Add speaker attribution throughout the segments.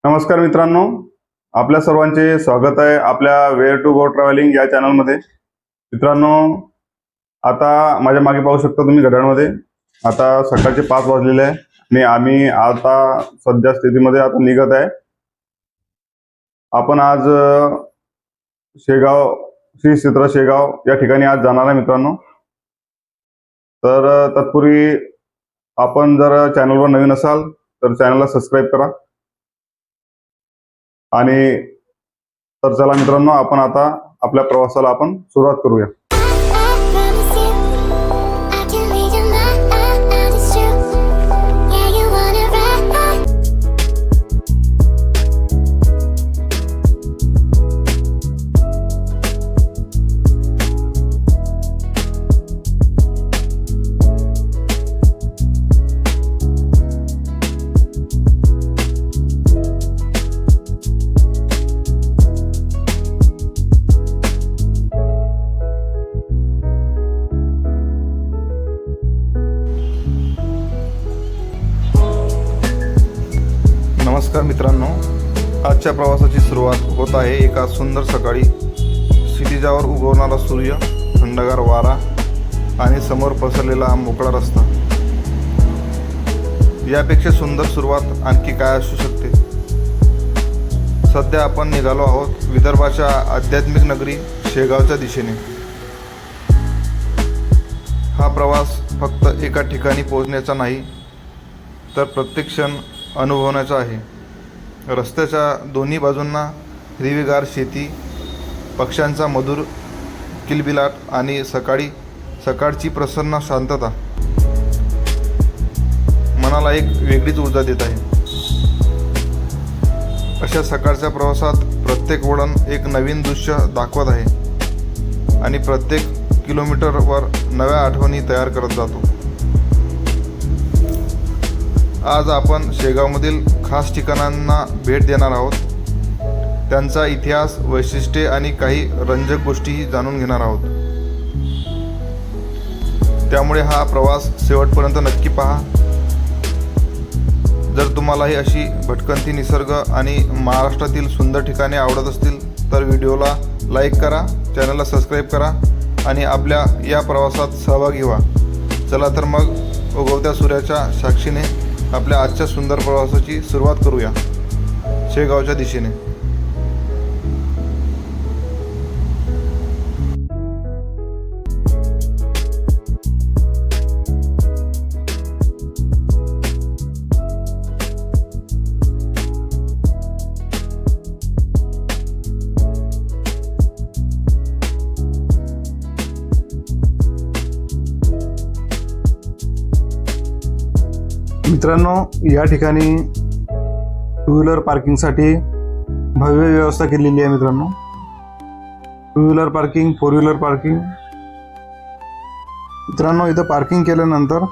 Speaker 1: नमस्कार मित्रांनो, आपल्या सर्वांचे स्वागत आहे आपल्या वेअर टू गो ट्रॅव्हलिंग या चॅनलमध्ये। मित्रांनो, आता माझ्या मागे पाहू शकता तुम्ही घड्याळमध्ये आता सकाळचे 5 वाजलेले आहे आणि आम्ही आता सध्या स्थितीमध्ये आता निघत आहे। आपण आज शेगाव श्री क्षेत्र शेगाव या ठिकाणी आज जाणार आहे मित्रांनो। तर तत्पूर्वी आपण जर चॅनलवर नवीन असाल तर चॅनलला सबस्क्राईब करा। आणि तर चला मित्रांनो, आपण आता आपल्या प्रवासाला आपण सुरुवात करूया। नमस्कार मित्रांनो, आजच्या प्रवासाची सुरुवात होत आहे एका सुंदर सकाळी। क्षितिजावर उगवणारा सूर्य, थंडगार वारा आणि समोर पसरलेला मोकळा रस्ता, यापेक्षा सुंदर सुरुवात आणखी काय असू शकते। सध्या आपण निघालो आहोत विदर्भाच्या आध्यात्मिक नगरी शेगावच्या दिशेने। हा प्रवास फक्त एका ठिकाणी पोहोचण्याचा नाही, तर प्रत्येक क्षण अनुभवण्याचा आहे। रस्त्याच्या दोन्ही बाजूंना हिरवीगार शेती, पक्ष्यांचा मधुर किलबिलाट आणि सकाळची प्रसन्न शांतता मनाला एक वेगळीच ऊर्जा देत आहे। अशा सकाळच्या प्रवासात प्रत्येक वळण एक नवीन दृश्य दाखवत आहे आणि प्रत्येक किलोमीटरवर नव्या आठवणी तयार करत जातो। आज आपण शेगावमधील खास ठिकाणांना भेट देणार आहोत, त्यांचा इतिहास, वैशिष्ट्ये आणि काही रंजक गोष्टीही जाणून घेणार आहोत। त्यामुळे हा प्रवास शेवटपर्यंत नक्की पहा। जर तुम्हालाही अशी भटकंती, निसर्ग आणि महाराष्ट्रातील सुंदर ठिकाणे आवडत असतील तर व्हिडिओला लाईक करा, चॅनलला सबस्क्राईब करा आणि आपल्या या प्रवासात सहभागी व्हा। चला तर मग उगवत्या सूर्याच्या साक्षीने आपल्या आजच्या सुंदर प्रवासाची सुरुवात करूया शेगावच्या दिशेने। मित्रांनो, या ठिकाणी टू व्हीलर पार्किंगसाठी भव्य व्यवस्था केलेली आहे मित्रांनो। Two wheeler parking, four wheeler parking. मित्रांनो, इथं पार्किंग केल्यानंतर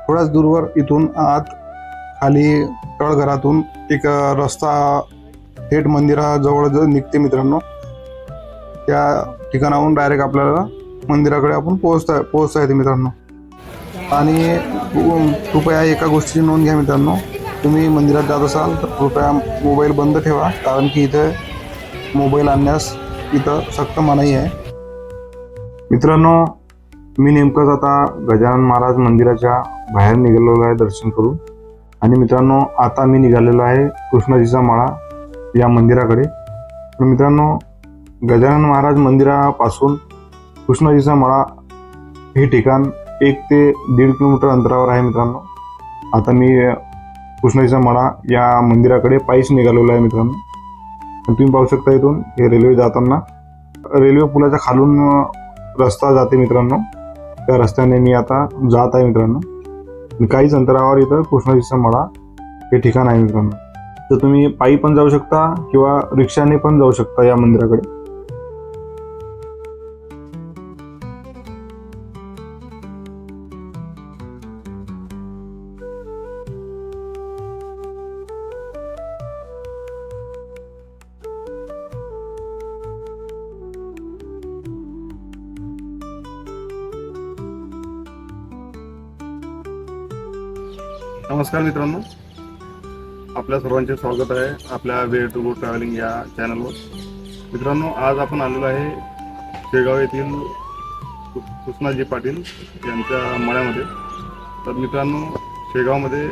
Speaker 1: थोड्याच दूरवर इथून आत खाली तळघरातून एक रस्ता थेट मंदिराजवळ निघते मित्रांनो। त्या ठिकाणाहून डायरेक्ट आपल्याला मंदिराकडे आपण पोहोचता येते मित्रांनो। आणि कृपया एका गोष्टीची नोंद घ्या मित्रांनो, तुम्ही मंदिरात जात असाल तर कृपया मोबाईल बंद ठेवा, कारण की इथे मोबाईल आणण्यास इथं सक्त मनाई आहे। मित्रांनो, मी नेमकंच आता गजानन महाराज मंदिराच्या बाहेर निघालेलो आहे दर्शन करून। आणि मित्रांनो, आता मी निघालेलो आहे कृष्णाजीचा मळा या मंदिराकडे। तर मित्रांनो, गजानन महाराज मंदिरापासून कृष्णाजीचा मळा हे ठिकाण 1 ते 1.5 किलोमीटर अंतरावर आहे मित्रांनो। आता मी कृष्णाजीचा मळा या मंदिराकडे पायीच निघालेलो आहे मित्रांनो। तुम्ही पाहू शकता इथून हे रेल्वे जाताना रेल्वे पुलाच्या खालून रस्ता जाते मित्रांनो। त्या रस्त्याने मी आता जात आहे मित्रांनो। काहीच अंतरावर इथं कृष्णाजीचा मळा हे ठिकाण आहे मित्रांनो। तर तुम्ही पायी पण जाऊ शकता किंवा रिक्षाने पण जाऊ शकता या मंदिराकडे। नमस्कार मित्रांनो,
Speaker 2: आपल्या सर्वांचे स्वागत आहे आपल्या वे टू गो ट्रॅव्हलिंग या चॅनलवर. मित्रांनो, आज आपण आलेलो आहे शेगाव येथील कृष्णाजी पाटील यांच्या मळ्यामध्ये. तर मित्रांनो, शेगावमध्ये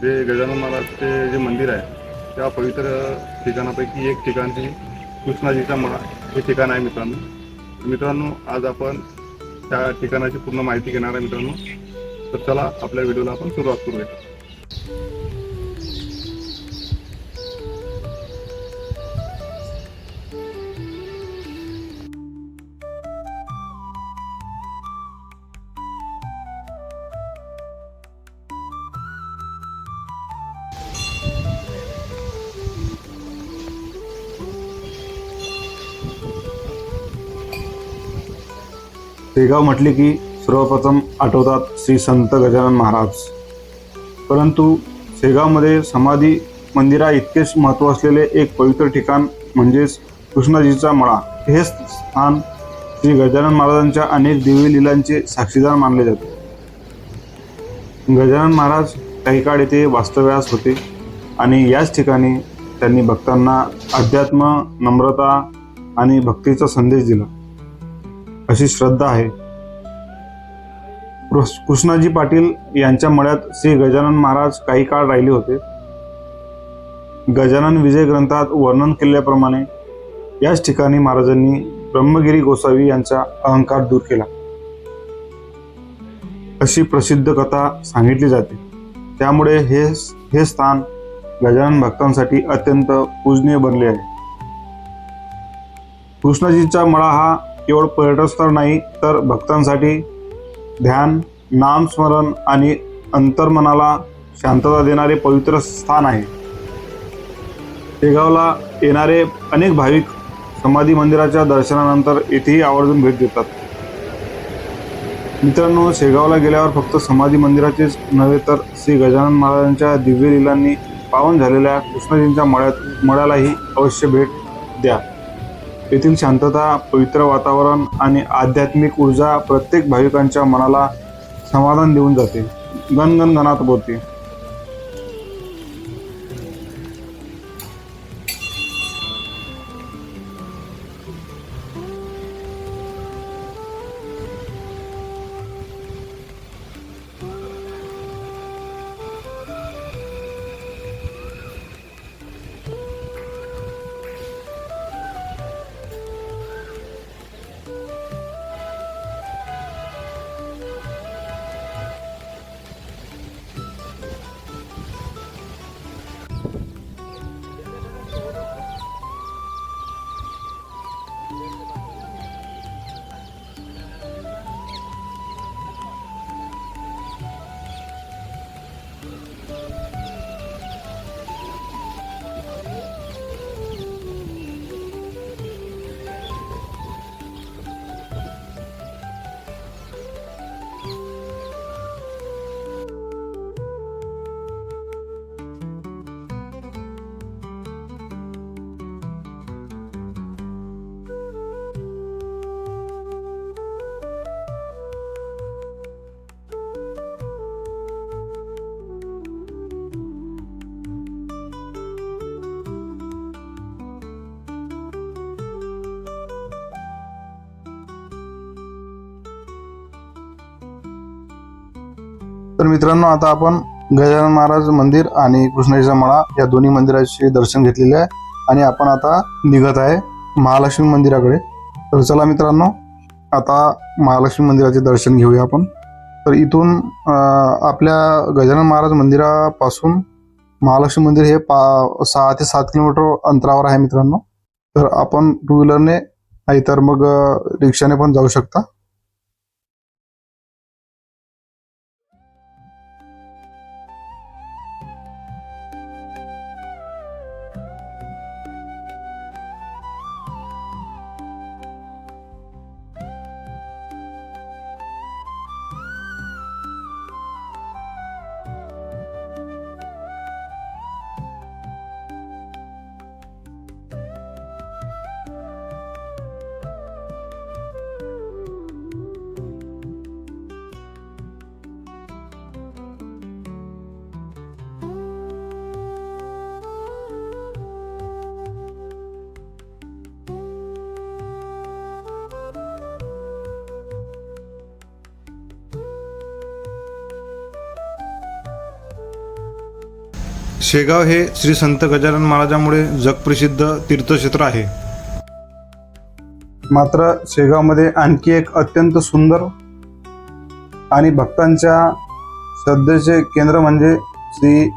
Speaker 2: जे गजानन महाराजचे जे मंदिर आहे त्या पवित्र ठिकाणापैकी एक ठिकाण हे कृष्णाजीचा मळा हे ठिकाण आहे. मित्रांनो, आज आपण त्या ठिकाणाची पूर्ण माहिती घेणार आहे मित्रांनो. तर चला आपल्या व्हिडिओला आपण सुरुवात करूया.
Speaker 1: शेगाव म्हटले की सर्वप्रथम आठवतात श्री संत गजानन महाराज. परंतु शेगावमध्ये समाधी मंदिरा इतकेच महत्त्व असलेले एक पवित्र ठिकाण म्हणजेच कृष्णाजीचा मळा. हे स्थान श्री गजानन महाराजांच्या अनेक दिव्य लीलांचे साक्षीदार मानले जाते. गजानन महाराज काही काळ येथे वास्तव्यास होते आणि याच ठिकाणी त्यांनी भक्तांना अध्यात्म, नम्रता आणि भक्तीचा संदेश दिला अशी श्रद्धा आहे. कृष्णाजी पाटील यांच्या मळ्यात श्री गजानन महाराज काही काळ राहिले होते. गजानन विजय ग्रंथात वर्णन केल्याप्रमाणे याच ठिकाणी महाराजांनी ब्रह्मगिरी गोसावी यांचा अहंकार दूर केला अशी प्रसिद्ध कथा सांगितली जाते. त्यामुळे हे स्थान गजानन भक्तांसाठी अत्यंत पूजनीय बनले आहे. कृष्णाजीचा मळा हा केवळ पर्यटन स्थळ नाही, तर भक्तांसाठी ध्यान, नामस्मरण आणि अंतर्मनाला शांतता देणारे पवित्र स्थान आहे. शेगावला येणारे अनेक भाविक समाधी मंदिराच्या दर्शनानंतर येथेही आवर्जून भेट देतात. मित्रांनो, शेगावला गेल्यावर फक्त समाधी मंदिराचेच नव्हे तर श्री गजानन महाराजांच्या दिव्य लीलांनी पावन झालेल्या कृष्णाजींच्या मळ्यालाही अवश्य भेट द्या. येथील शांतता, पवित्र वातावरण आणि आध्यात्मिक ऊर्जा प्रत्येक भाविकांच्या मनाला समाधान देऊन जाते. गणगण गणात बोलते. तर मित्रांनो, आता आपण गजानन महाराज मंदिर आणि कृष्णाजीचा मळा या दोन्ही मंदिराचे दर्शन घेतलेले आहे आणि आपण आता निघत आहे महालक्ष्मी मंदिराकडे. तर चला मित्रांनो, आता महालक्ष्मी मंदिराचे दर्शन घेऊया आपण. तर इथून आपल्या गजानन महाराज मंदिरापासून महालक्ष्मी मंदिर हे 6 ते 7 किलोमीटर अंतरावर आहे मित्रांनो. तर आपण टू व्हीलरने नाही तर मग रिक्षाने पण जाऊ शकता. शेगाव हे श्री संत गजानन महाराजांमुळे जगप्रसिद्ध तीर्थक्षेत्र आहे. मात्र शेगावमध्ये आणखी एक अत्यंत सुंदर आणि भक्तांच्या श्रद्धेचे केंद्र म्हणजे श्री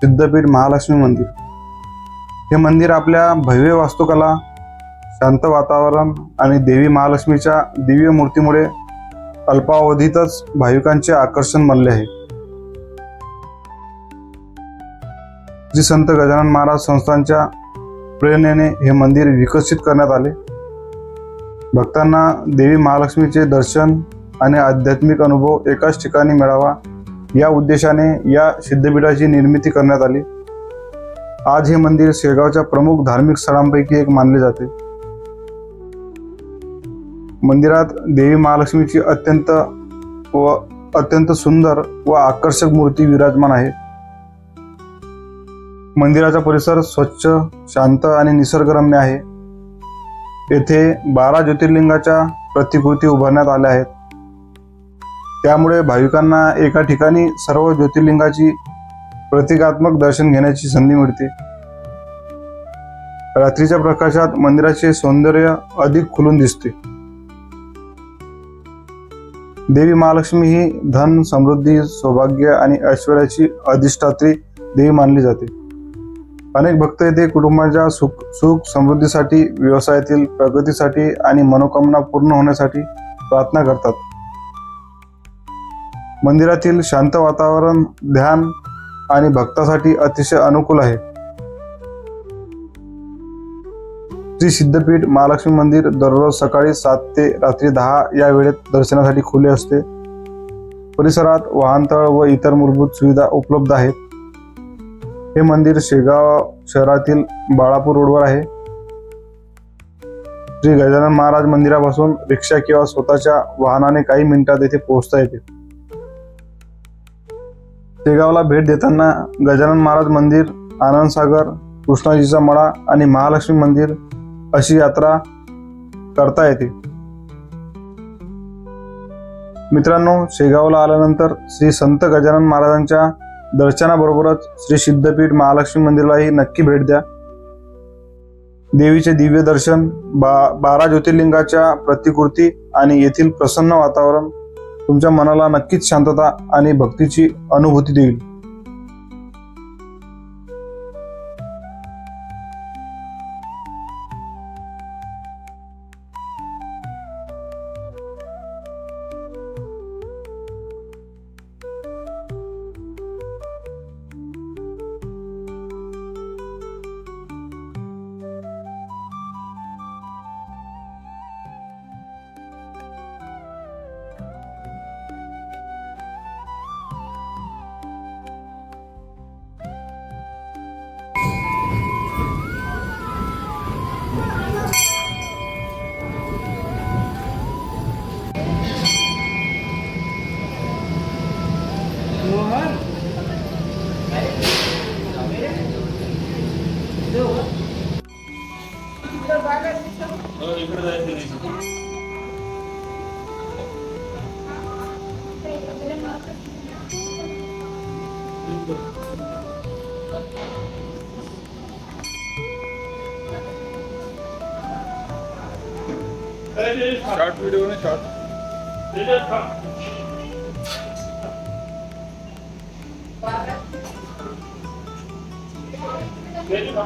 Speaker 1: सिद्धपीठ महालक्ष्मी मंदिर. हे मंदिर आपल्या भव्य वास्तुकला, शांत वातावरण आणि देवी महालक्ष्मीच्या दिव्य मूर्तीमुळे अल्पावधीतच भाविकांचे आकर्षण बनले आहे. श्री संत गजानन महाराज संस्थांच्या प्रेरणेने हे मंदिर विकसित करण्यात आले. भक्तांना देवी महालक्ष्मीचे दर्शन आणि आध्यात्मिक अनुभव एकाच ठिकाणी मिळावा या उद्देशाने या सिद्धपीठाची निर्मिती करण्यात आली. आज हे मंदिर शेगावच्या प्रमुख धार्मिक स्थळांपैकी एक मानले जाते. मंदिरात देवी महालक्ष्मीची अत्यंत सुंदर व आकर्षक मूर्ती विराजमान आहे. मंदिराचा परिसर स्वच्छ, शांत आणि निसर्गरम्य आहे. येथे 12 ज्योतिर्लिंगाच्या प्रतिकृती उभारण्यात आल्या आहेत. त्यामुळे भाविकांना एका ठिकाणी सर्व ज्योतिर्लिंगाची प्रतिकात्मक दर्शन घेण्याची संधी मिळते. रात्रीच्या प्रकाशात मंदिराचे सौंदर्य अधिक खुलून दिसते. देवी महालक्ष्मी ही धन, समृद्धी, सौभाग्य आणि ऐश्वर्याची अधिष्ठात्री देवी मानली जाते. अनेक भक्त येथे कुटुंबाच्या सुख समृद्धीसाठी, व्यवसायातील प्रगतीसाठी आणि मनोकामना पूर्ण होण्यासाठी प्रार्थना करतात. मंदिरातील शांत वातावरण ध्यान आणि भक्तासाठी अतिशय अनुकूल आहे. श्री सिद्धपीठ महालक्ष्मी मंदिर दररोज सकाळी 7 ते रात्री 10 या वेळेत दर्शनासाठी खुले असते. परिसरात वाहनतळ व इतर मूलभूत सुविधा उपलब्ध आहेत. हे मंदिर शेगाव शहरातील बाळापूर रोडवर आहे. श्री गजानन महाराज मंदिरापासून रिक्षा किंवा स्वतःच्या वाहनाने काही मिनिटात येथे पोहोचता येते. शेगावला भेट देताना गजानन महाराज मंदिर, आनंदसागर, कृष्णाजीचा मळा आणि महालक्ष्मी मंदिर अशी यात्रा करता येते. मित्रांनो, शेगावला आल्यानंतर श्री संत गजानन महाराजांच्या दर्शनाबरोबरच श्री सिद्धपीठ महालक्ष्मी मंदिरालाही नक्की भेट द्या. देवीचे दिव्य दर्शन, 12 ज्योतिर्लिंगाच्या प्रतिकृती आणि येथील प्रसन्न वातावरण तुमच्या मनाला नक्कीच शांतता आणि भक्तीची अनुभूती देईल.
Speaker 2: शॉर्ट व्हिडिओ ने शॉर्ट
Speaker 3: Krishna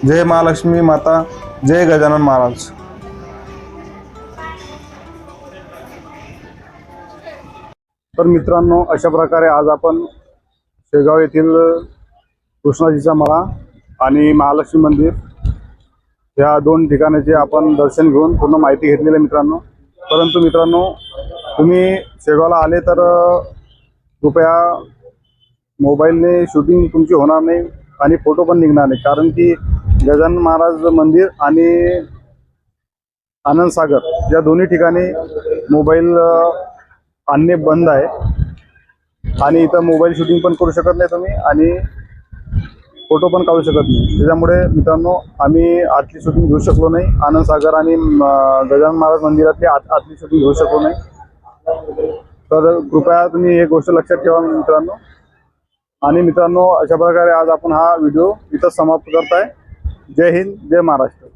Speaker 1: जय महालक्ष्मी माता, जय गजानन महाराज. तर मित्रांनो, अशा प्रकारे आज आपण शेगाव येथील कृष्णाजीचा मळा आणि महालक्ष्मी मंदिर या दोन ठिकाणाचे आपण दर्शन घेऊन पूर्ण माहिती घेतलेली आहे मित्रांनो. परंतु मित्रांनो, तुम्ही शेगावला आले तर कृपया मोबाईलने शूटिंग तुमची होणार नाही आणि फोटो पण निघणार नाही, कारण की गजानन महाराज मंदिर आणि आनंद सागर या दोन्ही ठिकाणी मोबाईल आणणे बंद आहे आणि इथं मोबाईल शूटिंग पण करू शकत नाही तुम्ही आणि फोटो पण काढू शकत नाही. त्याच्यामुळे मित्रांनो, आम्ही आतली शूटिंग घेऊ शकलो नाही. आनंद सागर आणि गजानन महाराज मंदिरातली आतली शूटिंग घेऊ शकलो नाही. तर कृपया तुम्ही एक गोष्ट लक्षात ठेवा मित्रांनो. आणि मित्रांनो, अशा प्रकारे आज आपण हा व्हिडिओ इथं समाप्त करताय. जय हिंद, जय महाराष्ट्र.